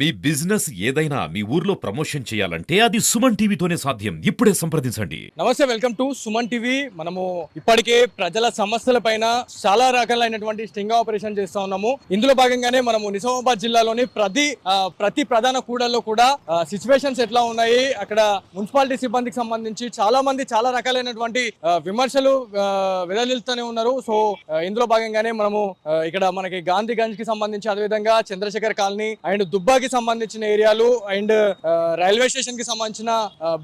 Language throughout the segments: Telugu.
మీ బిజినెస్ ఏదైనా మీ ఊర్లో ప్రమోషన్ చేయాలంటే అది సుమన్ టీవీతోనే సాధ్యం. ఇప్పుడే సంప్రదించండి. నమస్తే, వెల్కమ్ టు సుమన్ టీవీ. మనము ఇప్పటికే ప్రజల సమస్యల పైన చాలా రకాలైనటువంటి స్టింగ్ ఆపరేషన్ చేస్తా ఉన్నాము. ఇందులో భాగంగానే మనము నిజామాబాద్ జిల్లాలోని ప్రతి ప్రధాన కూడల్లో కూడా సిచ్యువేషన్స్ ఎట్లా ఉన్నాయి, అక్కడ మున్సిపాలిటీ సిబ్బందికి సంబంధించి చాలా మంది చాలా రకాలైనటువంటి విమర్శలు వెదజల్లుతూనే ఉన్నారు. సో ఇందులో భాగంగానే మనము ఇక్కడ మనకి గాంధీగంజ్ కి సంబంధించి, అదేవిధంగా చంద్రశేఖర్ కాలనీ అండ్ దుబ్బాకి సంబంధించిన ఏరియాలు అండ్ రైల్వే స్టేషన్ కి సంబంధించిన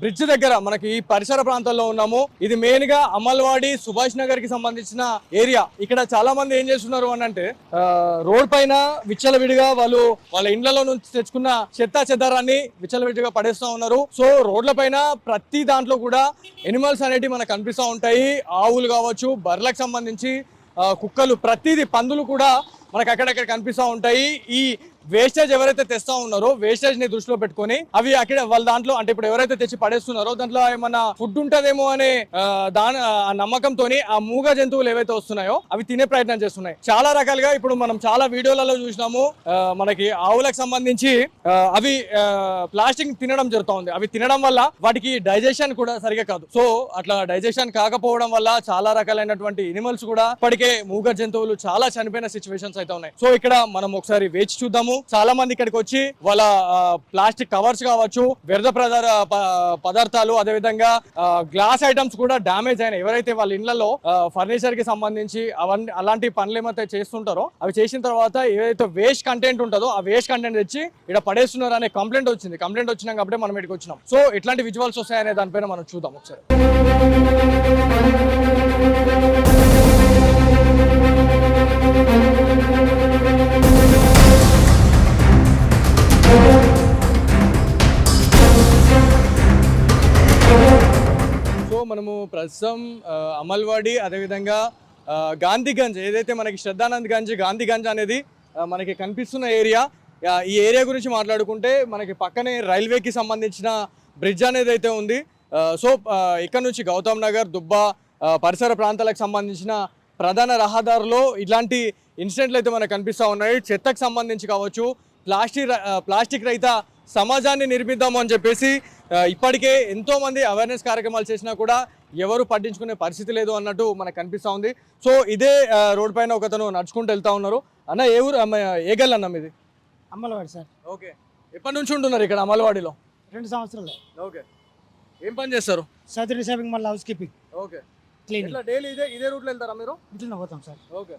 బ్రిడ్జ్ దగ్గర మనకి ఈ పరిసర ప్రాంతాల్లో ఉన్నాము. ఇది మెయిన్ గా అమల్వాడి, సుభాష్ నగర్ కి సంబంధించిన ఏరియా. ఇక్కడ చాలా మంది ఏం చేస్తున్నారు అని అంటే రోడ్ పైన విచ్చలవిడిగా వాళ్ళ ఇండ్లలో నుంచి తెచ్చుకున్న చెదారాన్ని విచ్చలవిడిగా పడేస్తూ ఉన్నారు. సో రోడ్ల పైన ప్రతి దాంట్లో కూడా ఎనిమల్స్ అనేటివి మనకు కనిపిస్తూ ఉంటాయి. ఆవులు కావచ్చు, బర్రెలకు సంబంధించి కుక్కలు, ప్రతిదీ, పందులు కూడా మనకు అక్కడక్కడ కనిపిస్తూ ఉంటాయి. ఈ వేస్టేజ్ ఎవరైతే తెస్తా ఉన్నారో వేస్టేజ్ ని దృష్టిలో పెట్టుకొని అవి అక్కడ వాళ్ళ దాంట్లో అంటే ఇప్పుడు ఎవరైతే తెచ్చి పడేస్తున్నారో దాంట్లో ఏమన్నా ఫుడ్ ఉంటదేమో అనే ఆ నమ్మకంతో ఆ మూగ జంతువులు ఏవైతే వస్తున్నాయో అవి తినే ప్రయత్నం చేస్తున్నాయి. చాలా రకాలుగా ఇప్పుడు మనం చాలా వీడియోలలో చూసినాము. మనకి ఆవులకు సంబంధించి అవి ప్లాస్టిక్ తినడం జరుగుతూ ఉంది. అవి తినడం వల్ల వాటికి డైజెషన్ కూడా సరిగా కాదు. సో అట్లా డైజెషన్ కాకపోవడం వల్ల చాలా రకాలైనటువంటి ఎనిమల్స్ కూడా ఇప్పటికే మూగ జంతువులు చాలా చనిపోయిన సిచ్యువేషన్స్ అయితే ఉన్నాయి. సో ఇక్కడ మనం ఒకసారి వేచి చూద్దాము. చాలా మంది ఇక్కడికి వచ్చి వాళ్ళ ప్లాస్టిక్ కవర్స్ కావచ్చు, వ్యర్థ పదార్థాలు, అదేవిధంగా గ్లాస్ ఐటమ్స్ కూడా డ్యామేజ్ అయినాయి. ఎవరైతే వాళ్ళ ఇళ్లలో ఫర్నిచర్ కి సంబంధించి అలాంటి పనులు ఏమైతే చేస్తుంటారో అవి చేసిన తర్వాత ఏదైతే వేస్ట్ కంటెంట్ ఉంటుందో ఆ వేస్ట్ కంటెంట్ తెచ్చి ఇక్కడ పడేస్తున్నారు అనే కంప్లైంట్ వచ్చింది. కంప్లైంట్ వచ్చినాక కాబట్టి మనం ఇక్కడికి వచ్చినాం. సో ఎట్లాంటి విజువల్స్ వస్తాయనే దానిపైన మనం చూద్దాం ఒకసారి. మనము ప్రస్తుతం అమల్వాడి, అదేవిధంగా గాంధీగంజ్, ఏదైతే మనకి శ్రద్ధానంద్ గంజ్, గాంధీగంజ్ అనేది మనకి కనిపిస్తున్న ఏరియా. ఈ ఏరియా గురించి మాట్లాడుకుంటే మనకి పక్కనే రైల్వేకి సంబంధించిన బ్రిడ్జ్ అనేది అయితే ఉంది. సో ఇక్కడ నుంచి గౌతమ్ నగర్, దుబ్బా పరిసర ప్రాంతాలకు సంబంధించిన ప్రధాన రహదారులో ఇట్లాంటి ఇన్సిడెంట్లు అయితే మనకు కనిపిస్తూ ఉన్నాయి. చెత్తకు సంబంధించి కావచ్చు, ప్లాస్టిక్ రహిత సమాజాన్ని నిర్మిద్దాము అని చెప్పేసి ఇప్పటికే ఎంతో మంది అవేర్నెస్ కార్యక్రమాలు చేసినా కూడా ఎవరు పట్టించుకునే పరిస్థితి లేదు అన్నట్టు మనకు కనిపిస్తూ ఉంది. సో ఇదే రోడ్ పైన ఒకతను నడుచుకుంటూ వెళ్తా ఉన్నారు. అన్న, ఏ ఊరు, ఏ గల్ అన్న మీది? అమలవాడి సార్. ఓకే, ఎప్పటి నుంచి ఉంటున్నారు ఇక్కడ అమలవాడిలో? 2 సంవత్సరాలు. ఓకే, ఏం పని చేస్తారు? South shopping mall house keeping. Okay, cleaning. Daily ఇదే రూట్లో వెళ్తారా మీరు? ఇట్లా పోతాం సార్. ఓకే,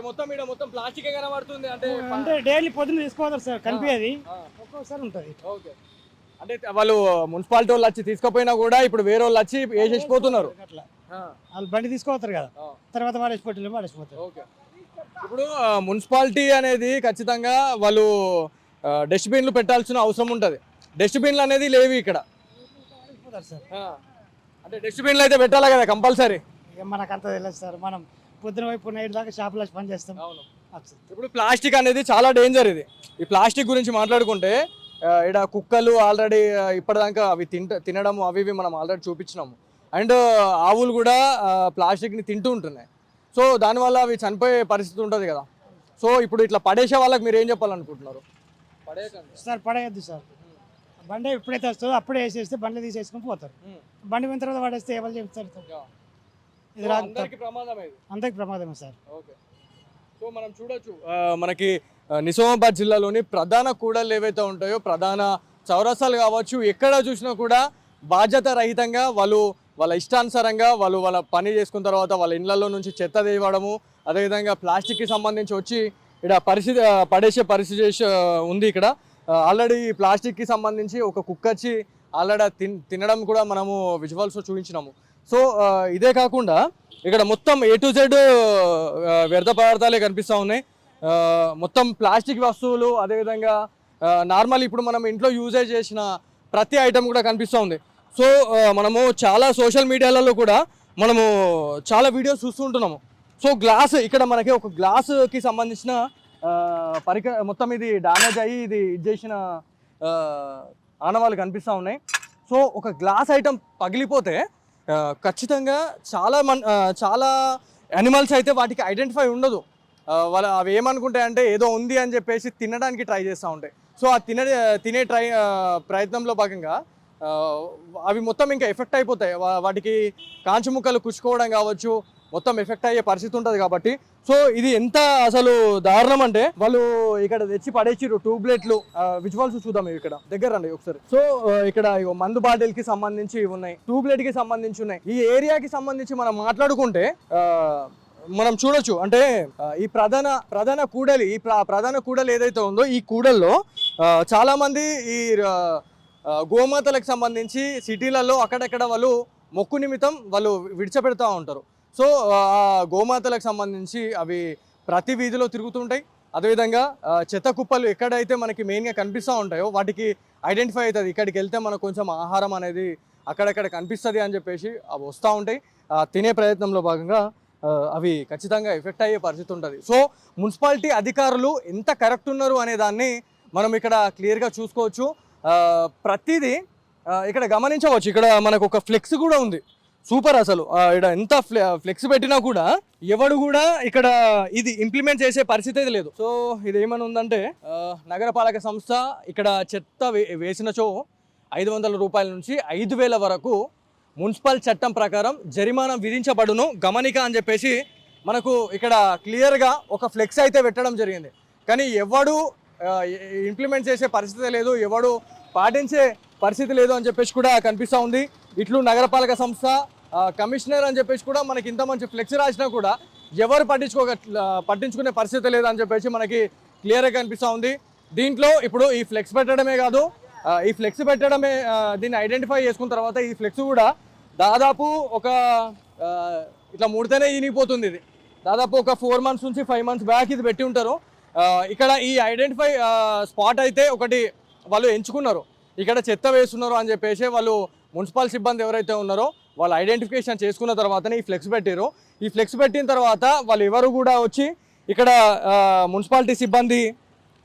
మొత్తం ప్లాస్టిక్ కనబడుతుంది అంటే డైలీ పొద్దున్న తీసుకోవాలి సార్, కనిపించేది ఒక్కొక్కసారి ఉంటుంది. ఓకే, అంటే వాళ్ళు మున్సిపాలిటీ వాళ్ళు వచ్చి తీసుకుపోయినా కూడా ఇప్పుడు వేరే వాళ్ళు వచ్చి వేసేసిపోతున్నారు. అట్లా వాళ్ళు బండి తీసుకోతారు కదా, తర్వాత వాడేసిపోతారు. ఓకే, ఇప్పుడు మున్సిపాలిటీ అనేది ఖచ్చితంగా వాళ్ళు డస్ట్బిన్లు పెట్టాల్సిన అవసరం ఉంటుంది. డస్ట్బిన్లు అనేది లేవు ఇక్కడ. అంటే డస్ట్బిన్లు అయితే పెట్టాలి కదా కంపల్సరీ. మనకు అంత తెలియదు సార్, మనం పొద్దున వైపు నైట్ దాకా షాపులో పని చేస్తాం. అవును, ఇప్పుడు ప్లాస్టిక్ అనేది చాలా డేంజర్. ఈ ప్లాస్టిక్ గురించి మాట్లాడుకుంటే ఇక్కడ కుక్కలు ఆల్రెడీ ఇప్పటిదాకా అవి తినడం అవి మనం ఆల్రెడీ చూపించినాము. అండ్ ఆవులు కూడా ప్లాస్టిక్ని తింటూ ఉంటున్నాయి. సో దానివల్ల అవి చనిపోయే పరిస్థితి ఉంటుంది కదా. సో ఇప్పుడు ఇట్లా పడేసే వాళ్ళకి మీరు ఏం చెప్పాలనుకుంటున్నారు? సార్ పడేయద్దు సార్. బండి ఎప్పుడైతే వస్తుందో అప్పుడే వేసేస్తే బండ్లు తీసేసుకుని పోతారు. బండి పోయిన తర్వాత పడేస్తే ఎవరు చెప్తారు? ఇది అందరికి ప్రమాదమే సార్. ఓకే, సో మనం చూడొచ్చు మనకి నిజామాబాద్ జిల్లాలోని ప్రధాన కూడళ్ళు ఏవైతే ఉంటాయో, ప్రధాన చౌరస్తాలు కావచ్చు, ఎక్కడ చూసినా కూడా బాధ్యత రహితంగా వాళ్ళ ఇష్టానుసారంగా వాళ్ళ పని చేసుకున్న తర్వాత వాళ్ళ ఇళ్లలో నుంచి చెత్త తీయడము, అదేవిధంగా ప్లాస్టిక్కి సంబంధించి వచ్చి ఇక్కడ పడేసే పరిస్థితి ఉంది. ఇక్కడ ఆల్రెడీ ప్లాస్టిక్కి సంబంధించి ఒక కుక్క వచ్చి ఆల్రెడీ తినడం కూడా మనము విజువల్స్ చూపించినాము. సో ఇదే కాకుండా ఇక్కడ మొత్తం A to Z వ్యర్థ పదార్థాలే కనిపిస్తూ ఉన్నాయి. మొత్తం ప్లాస్టిక్ వస్తువులు, అదేవిధంగా నార్మల్ ఇప్పుడు మనం ఇంట్లో యూజేజ్ చేసిన ప్రతి ఐటమ్ కూడా కనిపిస్తూ ఉంది. సో మనము చాలా సోషల్ మీడియాలలో కూడా మనము చాలా వీడియోస్ చూస్తుంటున్నాము. సో గ్లాస్, ఇక్కడ మనకి ఒక గ్లాసుకి సంబంధించిన మొత్తం ఇది డ్యామేజ్ అయ్యి ఇది చేసిన ఆనవాళ్ళు కనిపిస్తూ ఉన్నాయి. సో ఒక గ్లాస్ ఐటమ్ పగిలిపోతే ఖచ్చితంగా చాలా యానిమల్స్ అయితే వాటికి ఐడెంటిఫై ఉండదు. వాళ్ళు అవి ఏమనుకుంటాయంటే ఏదో ఉంది అని చెప్పేసి తినడానికి ట్రై చేస్తూ ఉంటాయి. సో ఆ తినే ప్రయత్నంలో భాగంగా అవి మొత్తం ఇంకా ఎఫెక్ట్ అయిపోతాయి. వాటికి కాంచు ముక్కలు కుచ్చుకోవడం కావచ్చు, మొత్తం ఎఫెక్ట్ అయ్యే పరిస్థితి ఉంటుంది కాబట్టి. సో ఇది ఎంత అసలు దారుణం అంటే వాళ్ళు ఇక్కడ తెచ్చి పడేసిర్రు ట్యూబ్లెట్లు. విజువల్స్ చూద్దాం ఇక్కడ దగ్గర రండి ఒకసారి. సో ఇక్కడ మందు బాటిల్ కి సంబంధించి ఉన్నాయి, ట్యూబ్లెట్ కి సంబంధించి ఉన్నాయి. ఈ ఏరియాకి సంబంధించి మనం మాట్లాడుకుంటే మనం చూడొచ్చు. అంటే ఈ ప్రధాన కూడలి, ఈ ప్రధాన కూడలి ఏదైతే ఉందో ఈ కూడల్లో చాలా మంది ఈ గోమాతలకు సంబంధించి సిటీలలో అక్కడక్కడ వాళ్ళు మొక్కు నిమిత్తం వాళ్ళు విడిచిపెడతా ఉంటారు. సో ఆ గోమాతలకు సంబంధించి అవి ప్రతి వీధిలో తిరుగుతుంటాయి. అదేవిధంగా చెత్త కుప్పలు ఎక్కడైతే మనకి మెయిన్గా కనిపిస్తూ ఉంటాయో వాటికి ఐడెంటిఫై అవుతుంది, ఇక్కడికి వెళ్తే మనకు కొంచెం ఆహారం అనేది అక్కడక్కడ కనిపిస్తుంది అని చెప్పేసి అవి వస్తూ ఉంటాయి. తినే ప్రయత్నంలో భాగంగా అవి ఖచ్చితంగా ఎఫెక్ట్ అయ్యే పరిస్థితి ఉంటుంది. సో మున్సిపాలిటీ అధికారులు ఎంత కరెక్ట్ ఉన్నారు అనే దాన్ని మనం ఇక్కడ క్లియర్గా చూసుకోవచ్చు. ప్రతిదీ ఇక్కడ గమనించవచ్చు. ఇక్కడ మనకు ఒక ఫ్లెక్స్ కూడా ఉంది, సూపర్ అసలు. ఇక్కడ ఎంత ఫ్లెక్స్ పెట్టినా కూడా ఎవడు కూడా ఇక్కడ ఇది ఇంప్లిమెంట్ చేసే పరిస్థితి అయితే లేదు. సో ఇది ఏమని ఉందంటే నగరపాలక సంస్థ ఇక్కడ చెత్త వేసినచో 500 రూపాయల నుంచి 5,000 వరకు మున్సిపల్ చట్టం ప్రకారం జరిమానా విధించబడును గమనిక అని చెప్పేసి మనకు ఇక్కడ క్లియర్గా ఒక ఫ్లెక్స్ అయితే పెట్టడం జరిగింది. కానీ ఎవడు ఇంప్లిమెంట్ చేసే పరిస్థితి లేదు, ఎవడు పాటించే పరిస్థితి లేదు అని చెప్పేసి కూడా కనిపిస్తూ ఉంది. ఇట్లు నగరపాలక సంస్థ కమిషనర్ అని చెప్పేసి కూడా మనకి ఇంత మంచి ఫ్లెక్స్ రాసినా కూడా ఎవరు పట్టించుకునే పరిస్థితి లేదని చెప్పేసి మనకి క్లియర్గా కనిపిస్తూ ఉంది. దీంట్లో ఇప్పుడు ఈ ఫ్లెక్స్ పెట్టడమే కాదు, ఈ ఫ్లెక్స్ పెట్టడమే దీన్ని ఐడెంటిఫై చేసుకున్న తర్వాత ఈ ఫ్లెక్స్ కూడా దాదాపు ఒక ఇట్లా ముడితేనే ఈనిపోతుంది. ఇది దాదాపు ఒక 4 months నుంచి 5 months బ్యాక్ ఇది పెట్టి ఉంటారు. ఇక్కడ ఈ ఐడెంటిఫై స్పాట్ అయితే ఒకటి వాళ్ళు ఎంచుకున్నారు, ఇక్కడ చెత్త వేస్తున్నారు అని చెప్పేసి వాళ్ళు మున్సిపల్ సిబ్బంది ఎవరైతే ఉన్నారో వాళ్ళు ఐడెంటిఫికేషన్ చేసుకున్న తర్వాతనే ఈ ఫ్లెక్స్ పెట్టారు. ఈ ఫ్లెక్స్ పెట్టిన తర్వాత వాళ్ళు ఎవరు కూడా వచ్చి ఇక్కడ మున్సిపాలిటీ సిబ్బంది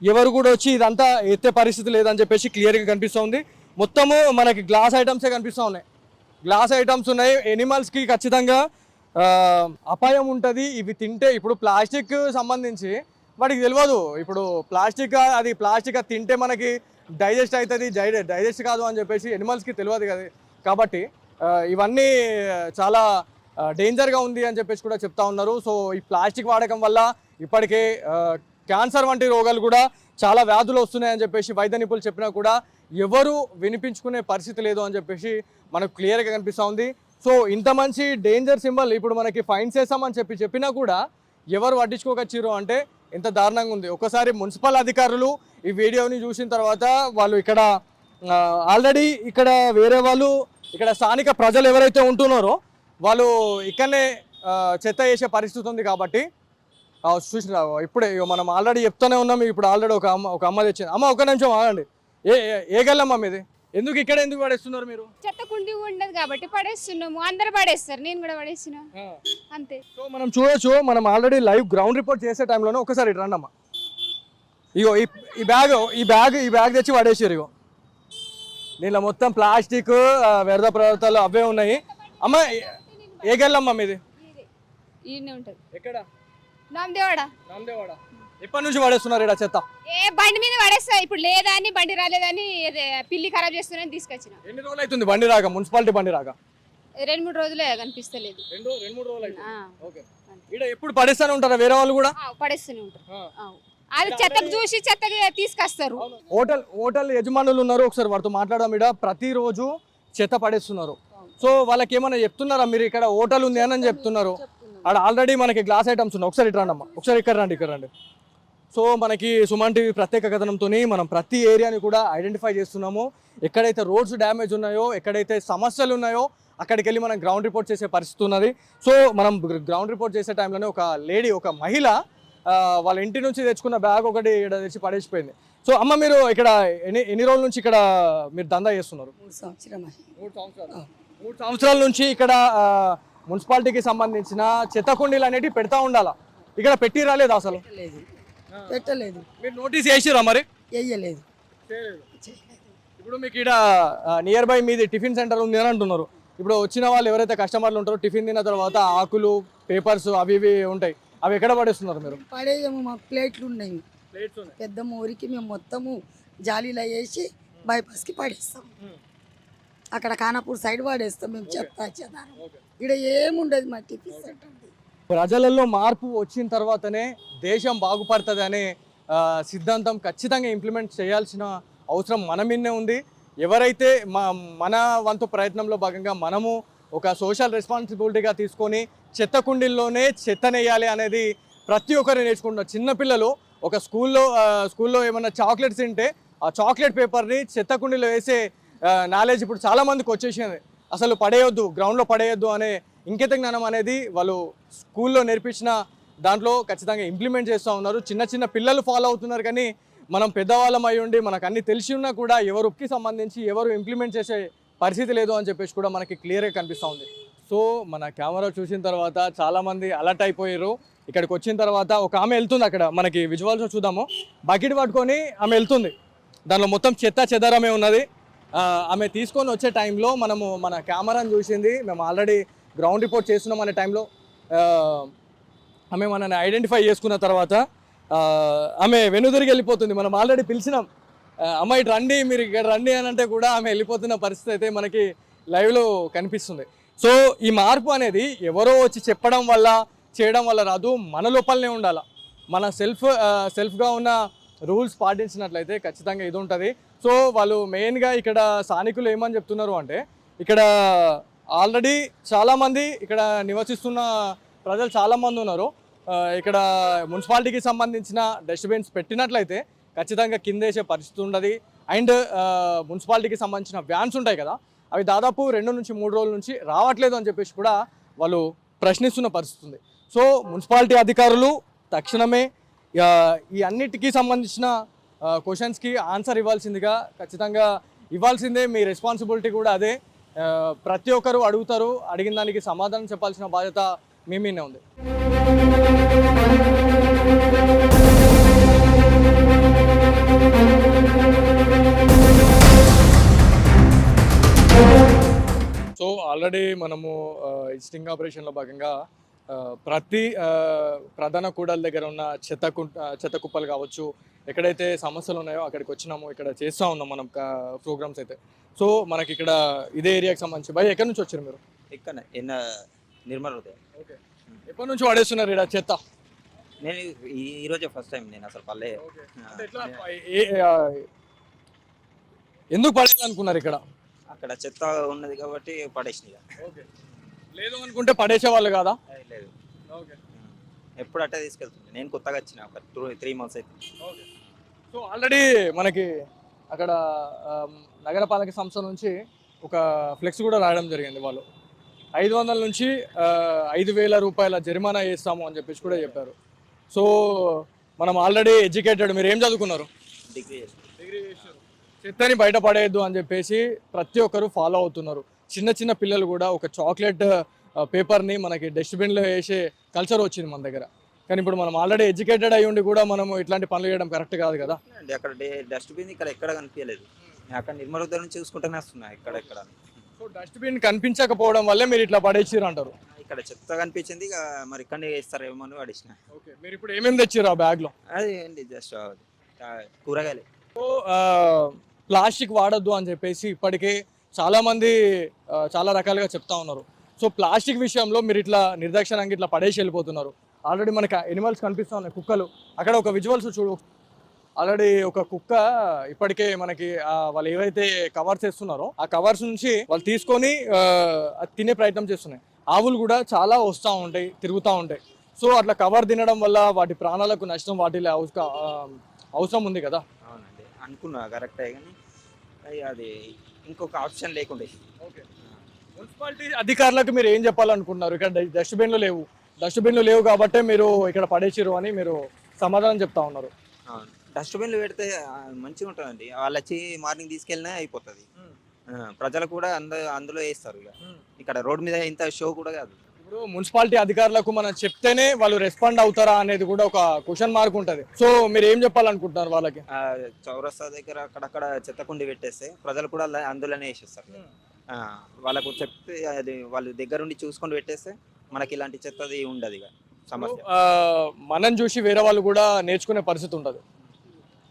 ఎవరు కూడా వచ్చి ఇదంతా ఎత్తే పరిస్థితి లేదని చెప్పేసి క్లియర్గా కనిపిస్తుంది. మొత్తము మనకి గ్లాస్ ఐటమ్సే కనిపిస్తూ ఉన్నాయి, గ్లాస్ ఐటమ్స్ ఉన్నాయి. ఎనిమల్స్కి ఖచ్చితంగా అపాయం ఉంటుంది ఇవి తింటే. ఇప్పుడు ప్లాస్టిక్ సంబంధించి వాటికి తెలియదు, ఇప్పుడు ప్లాస్టిక్ తింటే మనకి డైజెస్ట్ అవుతుంది, డైజెస్ట్ కాదు అని చెప్పేసి ఎనిమల్స్కి తెలియదు కదా. కాబట్టి ఇవన్నీ చాలా డేంజర్గా ఉంది అని చెప్పేసి కూడా చెప్తా ఉన్నారు. సో ఈ ప్లాస్టిక్ వాడకం వల్ల ఇప్పటికే క్యాన్సర్ వంటి రోగాలు కూడా చాలా వ్యాధులు వస్తున్నాయని చెప్పేసి వైద్య నిపుణులు చెప్పినా కూడా ఎవరు వినిపించుకునే పరిస్థితి లేదు అని చెప్పేసి మనకు క్లియర్గా కనిపిస్తూ ఉంది. సో ఇంత మంచి డేంజర్ సింబల్ ఇప్పుడు మనకి ఫైన్ చేస్తామని చెప్పినా కూడా ఎవరు పట్టించుకోకొచ్చిర్రు అంటే ఎంత దారుణంగా ఉంది. ఒకసారి మున్సిపల్ అధికారులు ఈ వీడియోని చూసిన తర్వాత వాళ్ళు ఇక్కడ ఆల్రెడీ ఇక్కడ వేరే వాళ్ళు ఇక్కడ స్థానిక ప్రజలు ఎవరైతే ఉంటున్నారో వాళ్ళు ఇక్కడనే చెత్త వేసే పరిస్థితి ఉంది. కాబట్టి చూసిన ఇప్పుడే మనం ఆల్రెడీ చెప్తూనే ఉన్నాం. ఇప్పుడు ఆల్రెడీ ఒక అమ్మ తెచ్చింది. అమ్మ ఒక నిమిషం ఆగండి, ఏ గల్లమ్మ మీది? ఎందుకు పడేస్తున్నారు మీరు? చెత్త కుండి ఉండదు కాబట్టి పడేస్తున్నాము, అందరు పడేస్తారు, నేను కూడా పడేస్తున్నా అంతే. సో మనం చూడొచ్చు, మనం ఆల్రెడీ లైవ్ గ్రౌండ్ రిపోర్ట్ చేసే టైంలోనే ఒకసారి ఇటు రండి అమ్మ. ఇగో ఈ బ్యాగ్ తెచ్చి పడేసారు. ఇగో దీనిలో మొత్తం ప్లాస్టిక్ వ్యర్థ పదార్థాలు అవే ఉన్నాయి. అమ్మ ఏ గల్లమ్మ మీది? ఉంటది. ఎక్కడ? నామదేవాడ. ఎప్పటి నుంచి పడేస్తున్నారు ఇక్కడ చెత్త? బండి మీద పడేస్తా, ఇప్పుడు లేదా అని బండి రాలేదని పిల్లి ఖరాబ్ చేస్తున్నాయని తీసుకొచ్చిన. ఎన్ని రోజులు అవుతుంది బండి రాక, మున్సిపాలిటీ బండి రాక? 2-3 రోజులే, కనిపిస్తలేదు. 2-3 రోజులు అవుతుంది. ఇక్కడ ఎప్పుడు పడేస్తానే ఉంటారా వేరే వాళ్ళు కూడా? పడేస్తూనే ఉంటారు. అది చెత్తకు చూసి చెత్తకి తీసుకొస్తారు. హోటల్ యజమానులు ఉన్నారు, ఒకసారి వారితో మాట్లాడదాం. ఇక్కడ ప్రతిరోజు చెత్త పడేస్తున్నారు. సో వాళ్ళకి ఏమైనా చెప్తున్నారా మీరు ఇక్కడ హోటల్ ఉంది అని చెప్తున్నారు? అక్కడ ఆల్రెడీ మనకి గ్లాస్ ఐటమ్స్ ఉన్నాయి. ఒకసారి ఇటు రండి అమ్మ, ఒకసారి ఇక్కడ రండి. సో మనకి సుమన్ టీవీ ప్రత్యేక కథనంతో మనం ప్రతి ఏరియాని కూడా ఐడెంటిఫై చేస్తున్నాము. ఎక్కడైతే రోడ్స్ డ్యామేజ్ ఉన్నాయో, ఎక్కడైతే సమస్యలు ఉన్నాయో అక్కడికి వెళ్ళి మనం గ్రౌండ్ రిపోర్ట్ చేసే పరిస్థితి ఉన్నది. సో మనం గ్రౌండ్ రిపోర్ట్ చేసే టైంలోనే ఒక మహిళ వాళ్ళ ఇంటి నుంచి తెచ్చుకున్న బ్యాగ్ ఒకటి ఇక్కడ తెచ్చి పడేసిపోయింది. సో అమ్మ మీరు ఇక్కడ ఎన్ని రోజుల నుంచి ఇక్కడ మీరు దందా చేస్తున్నారు? 3 సంవత్సరాల నుంచి ఇక్కడ మున్సిపాలిటీకి సంబంధించిన చెత్త కుండీలు అనేటివి పెడతా ఉండాలా, ఇక్కడ పెట్టి రాలేదు అసలు? పెట్టలేదు. మీరు నోటీస్ చేసిరా మరి? వేయలేదు. ఇప్పుడు మీకు ఇక్కడ నియర్ బై మీది టిఫిన్ సెంటర్ ఉంది అని అంటున్నారు. ఇప్పుడు వచ్చిన వాళ్ళు ఎవరైతే కస్టమర్లు ఉంటారో టిఫిన్ తిన్న తర్వాత ఆకులు, పేపర్స్ అవి ఉంటాయి, అవి ఎక్కడ పడేస్తున్నారు మీరు? పడేయము, మాకు ప్లేట్లు ఉన్నాయి పెద్ద ఊరికి. మేము మొత్తము జాలీలో వేసి బైపాస్కి పడేస్తాం. అక్కడ ఖానాపూర్ సైడ్ పడేస్తాం మేము చెత్త చెదారం. ఇక్కడ ఏముండదు మా టిఫిన్ సెంటర్. ప్రజలలో మార్పు వచ్చిన తర్వాతనే దేశం బాగుపడుతుంది అనే సిద్ధాంతం ఖచ్చితంగా ఇంప్లిమెంట్ చేయాల్సిన అవసరం మన మీదనే ఉంది. ఎవరైతే మన వంతు ప్రయత్నంలో భాగంగా మనము ఒక సోషల్ రెస్పాన్సిబిలిటీగా తీసుకొని చెత్త కుండీల్లోనే చెత్తనేయాలి అనేది ప్రతి ఒక్కరు నేర్చుకుంటున్నారు. చిన్నపిల్లలు ఒక స్కూల్లో ఏమన్నా చాక్లెట్స్ తింటే ఆ చాక్లెట్ పేపర్ని చెత్త కుండీలో వేసే నాలెడ్జ్ ఇప్పుడు చాలామందికి వచ్చేసింది. అసలు పడేయొద్దు, గ్రౌండ్లో పడేయొద్దు అనే ఇంకిత జ్ఞానం అనేది వాళ్ళు స్కూల్లో నేర్పించిన దాంట్లో ఖచ్చితంగా ఇంప్లిమెంట్ చేస్తూ ఉన్నారు. చిన్న చిన్న పిల్లలు ఫాలో అవుతున్నారు. కానీ మనం పెద్దవాళ్ళం అయి ఉండి మనకు అన్ని తెలిసి ఉన్నా కూడా ఎవరికి సంబంధించి ఎవరు ఇంప్లిమెంట్ చేసే పరిస్థితి లేదు అని చెప్పేసి కూడా మనకి క్లియర్గా కనిపిస్తూ ఉంది. సో మన కెమెరా చూసిన తర్వాత చాలామంది అలర్ట్ అయిపోయారు. ఇక్కడికి వచ్చిన తర్వాత ఒక ఆమె వెళ్తుంది, అక్కడ మనకి విజువల్స్ చూద్దాము. బకెట్ పట్టుకొని ఆమె వెళ్తుంది, దానిలో మొత్తం చెత్త చెదారమే ఉన్నది. ఆమె తీసుకొని వచ్చే టైంలో మనము మన కెమెరాను చూసింది, మేము ఆల్రెడీ గ్రౌండ్ రిపోర్ట్ చేస్తున్నాం అనే టైంలో ఆమె మనని ఐడెంటిఫై చేసుకున్న తర్వాత ఆమె వెనుదిరిగి వెళ్ళిపోతుంది. మనం ఆల్రెడీ పిలిచినాం, అమ్మ ఇటు రండి, మీరు ఇక్కడ రండి అని అంటే కూడా ఆమె వెళ్ళిపోతున్న పరిస్థితి అయితే మనకి లైవ్లో కనిపిస్తుంది. సో ఈ మార్పు అనేది ఎవరో వచ్చి చెప్పడం వల్ల చేయడం వల్ల రాదు, మన లోపలనే ఉండాలి. మన సెల్ఫ్గా ఉన్న రూల్స్ పాటించినట్లయితే ఖచ్చితంగా ఇది ఉంటుంది. సో వాళ్ళు మెయిన్గా ఇక్కడ స్థానికులు ఏమని చెప్తున్నారు అంటే, ఇక్కడ ఆల్రెడీ చాలామంది ఇక్కడ నివసిస్తున్న ప్రజలు చాలామంది ఉన్నారు. ఇక్కడ మున్సిపాలిటీకి సంబంధించిన డస్ట్బిన్స్ పెట్టినట్లయితే ఖచ్చితంగా కిందేసే పరిస్థితి ఉండదు. అండ్ మున్సిపాలిటీకి సంబంధించిన వ్యాన్స్ ఉంటాయి కదా, అవి దాదాపు 2 నుంచి 3 రోజుల నుంచి రావట్లేదు అని చెప్పేసి కూడా వాళ్ళు ప్రశ్నిస్తున్న పరిస్థితి ఉంది. సో మున్సిపాలిటీ అధికారులు తక్షణమే ఈ అన్నిటికీ సంబంధించిన క్వశ్చన్స్కి ఆన్సర్ ఇవ్వాల్సిందిగా, ఖచ్చితంగా ఇవ్వాల్సిందే, మీ రెస్పాన్సిబిలిటీ కూడా అదే. ప్రతి ఒక్కరు అడుగుతారు, అడిగిన దానికి సమాధానం చెప్పాల్సిన బాధ్యత మీ మీదే ఉంది. సో ఆల్రెడీ మనము ఈ స్టింగ్ ఆపరేషన్లో భాగంగా ప్రతి ప్రధాన కూడల దగ్గర ఉన్న చెత్త కుప్పలు కావచ్చు, ఎక్కడైతే సమస్యలు ఉన్నాయో అక్కడికి వచ్చినాము, ఇక్కడ చేస్తూ ఉన్నాం మనం ప్రోగ్రామ్స్ అయితే. సో మనకి ఇక్కడ ఇదే ఏరియాకి సంబంధించి భయ్ ఎక్కడి నుంచి వచ్చారు మీరు? ఇక్కడ నిర్మల్ హృదయం. ఓకే, ఎప్పటి నుంచి వాడేస్తున్నారు ఇక్కడ చెత్త? నేను ఈరోజే ఫస్ట్ టైం నేను అసలు పల్లె. ఎందుకు పడేయాలనుకున్నారు ఇక్కడ? అక్కడ చెత్త ఉన్నది కాబట్టి పడేసింది. లేదు అనుకుంటే పడేసేవాళ్ళు కాదా? లేదు, ఎప్పుడు అట్టే తీసుకెళ్తుంది. నేను కొత్తగా వచ్చిన ఒక 3 months అయితే. సో ఆల్రెడీ మనకి అక్కడ నగరపాలక సంస్థ నుంచి ఒక ఫ్లెక్స్ కూడా రాయడం జరిగింది. వాళ్ళు 500 నుంచి 5,000 రూపాయల జరిమానా వేస్తాము అని చెప్పేసి కూడా చెప్పారు. సో మనం ఆల్రెడీ ఎడ్యుకేటెడ్. మీరు ఏం చదువుకున్నారు? డిగ్రీ చేశారు. చెత్తని బయట పడేయద్దు అని చెప్పేసి ప్రతి ఒక్కరు ఫాలో అవుతున్నారు. చిన్న చిన్న పిల్లలు కూడా ఒక చాక్లెట్ పేపర్ని మనకి డస్ట్బిన్లో వేసే కల్చర్ వచ్చింది మన దగ్గర. కానీ ఇప్పుడు మనం ఆల్రెడీ ఎడ్యుకేటెడ్ అయ్యి ఉండి కూడా మనము ఇట్లాంటి పనులు చేయడం కరెక్ట్ కాదు కదా. అండి, అక్కడ డస్ట్బిన్ ఇక్కడ ఎక్కడ కనిపించలేదు. అక్కడ నిర్మల్ హృదయం నుంచి చూసుకుంటూనే వస్తున్నాయి ఎక్కడ. సో డస్ట్బిన్ కనిపించకపోవడం వల్లే మీరు ఇట్లా పడేసిరు అంటారు. ఇక్కడ చెత్త కనిపించింది, మరి ఇక్కడనే వేస్తారేమో అని పడేసిన. ఓకే, మీరు ఇప్పుడు ఏమేమి తెచ్చిరు ఆ బ్యాగ్లో? అది ఏంటి, జస్ట్ కూరగాయలు. సో ప్లాస్టిక్ వాడద్దు అని చెప్పేసి ఇప్పటికే చాలామంది చాలా రకాలుగా చెప్తా ఉన్నారు. సో ప్లాస్టిక్ విషయంలో మీరు ఇట్లా నిర్దాక్షిణంగా ఇట్లా పడేసి వెళ్ళిపోతున్నారు. ఆల్రెడీ మనకి ఎనిమల్స్ కనిపిస్తూ ఉన్నాయి, కుక్కలు. అక్కడ ఒక విజువల్స్ చూడు, ఆల్రెడీ ఒక కుక్క ఇప్పటికే మనకి వాళ్ళు ఏవైతే కవర్స్ వేస్తున్నారో ఆ కవర్స్ నుంచి వాళ్ళు తీసుకొని అది తినే ప్రయత్నం చేస్తున్నాయి. ఆవులు కూడా చాలా వస్తూ ఉంటాయి, తిరుగుతూ ఉంటాయి. సో అట్లా కవర్ తినడం వల్ల వాటి ప్రాణాలకు నష్టం వాటిలో అవసరం ఉంది కదా. అవునండి, అనుకున్నా కరెక్టే, కానీ అది ఇంకొక ఆప్షన్ లేకుండే. ఓకే, మున్సిపాలిటీ అధికారులకు మీరు ఏం చెప్పాలనుకుంటున్నారు? ఇక్కడ డస్ట్బిన్లు లేవు కాబట్టే మీరు ఇక్కడ పడేసిరు అని మీరు సమాధానం చెప్తా ఉన్నారు. డస్ట్బిన్లు పెడితే మంచిగా ఉంటుందండి. వాళ్ళు వచ్చి మార్నింగ్ తీసుకెళ్ళినా అయిపోతుంది. ప్రజలు కూడా అందులో వేస్తారు. ఇక్కడ రోడ్ మీద ఇంత షో కూడా కాదు. ఇప్పుడు మున్సిపాలిటీ అధికారులకు మనం చెప్తేనే వాళ్ళు రెస్పాండ్ అవుతారా అనేది కూడా ఒక క్వశ్చన్ మార్క్ ఉంటుంది. సో మీరు ఏం చెప్పాలనుకుంటున్నారు వాళ్ళకి? చౌరస్తా దగ్గర అక్కడక్కడ చెత్త కుండి పెట్టేస్తే ప్రజలు కూడా అందులోనే వేసేస్తారు. వాళ్ళకు చెప్తే అది వాళ్ళు దగ్గరుండి చూసుకొని పెట్టేస్తే మనకి ఇలాంటి చెత్తది ఉండదు. ఇక సమస్య మనం చూసి వేరే వాళ్ళు కూడా నేర్చుకునే పరిస్థితి ఉంటుంది.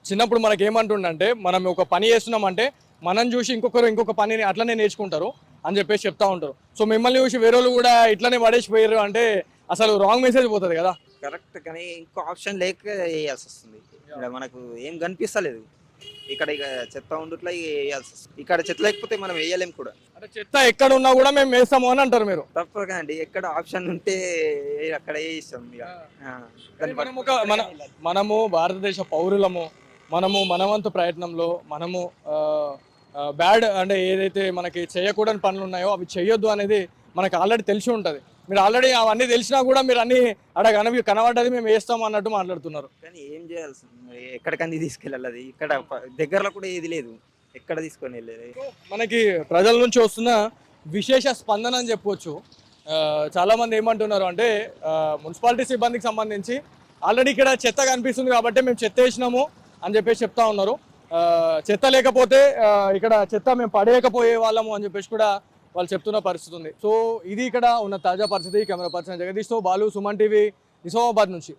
చిన్నప్పుడు మనకి ఏమంటుండంటే మనం ఒక పని చేస్తున్నామంటే మనం చూసి ఇంకొక పనిని అట్లనే నేర్చుకుంటారు అని చెప్పేసి చెప్తా ఉంటారు. సో మిమ్మల్ని చూసి వేరే వాళ్ళు కూడా ఇట్లనే పడేసిపోయారు అంటే అసలు రాంగ్ మెసేజ్ పోతుంది కదా. కరెక్ట్, కానీ ఇంకో ఆప్షన్ లేక వేయాల్సి వస్తుంది. ఇక్కడ మనకు ఏం కనిపిస్తలేదు. ఇక్కడ ఇక చెత్త ఉండుట్లా వేయాల్సి వస్తుంది. ఇక్కడ చెత్త లేకపోతే మనం వేయలేం కూడా. అంటే చెత్త ఎక్కడ ఉన్నా కూడా మేము వేస్తాము అని అంటారు మీరు. తప్పగా అండి, ఎక్కడ ఆప్షన్ ఉంటే అక్కడ వేయిస్తాం ఇక. కానీ మనము భారతదేశ పౌరులము, మనవంతు ప్రయత్నంలో మనము బ్యాడ్ అంటే ఏదైతే మనకి చేయకూడని పనులు ఉన్నాయో అవి చేయొద్దు అనేది మనకు ఆల్రెడీ తెలిసి ఉంటుంది. మీరు ఆల్రెడీ అవన్నీ తెలిసినా కూడా మీరు అన్ని కనబడ్డది మేము వేస్తాము అన్నట్టు మాట్లాడుతున్నారు. కానీ ఏం చేయాల్సి మరి ఎక్కడికన్నీ తీసుకెళ్ళాలి? అది ఇక్కడ దగ్గరలో కూడా ఏది లేదు, ఎక్కడ తీసుకొని వెళ్ళేది. మనకి ప్రజల నుంచి వస్తున్న విశేష స్పందన అని చెప్పొచ్చు. చాలా మంది ఏమంటున్నారు అంటే మున్సిపాలిటీ సిబ్బందికి సంబంధించి ఆల్రెడీ ఇక్కడ చెత్త కనిపిస్తుంది కాబట్టి మేము చెత్త వేసినాము అని చెప్పేసి చెప్తా ఉన్నారు. చెత్త లేకపోతే ఇక్కడ చెత్త మేము పడేయకపోయే వాళ్ళము అని చెప్పేసి కూడా వాళ్ళు చెప్తున్న పరిస్థితి ఉంది. సో ఇది ఇక్కడ ఉన్న తాజా పరిస్థితి. కెమెరా పర్సన్ జగదీష్తో బాలు, సుమన్ టీవీ, నిజామాబాద్ నుంచి.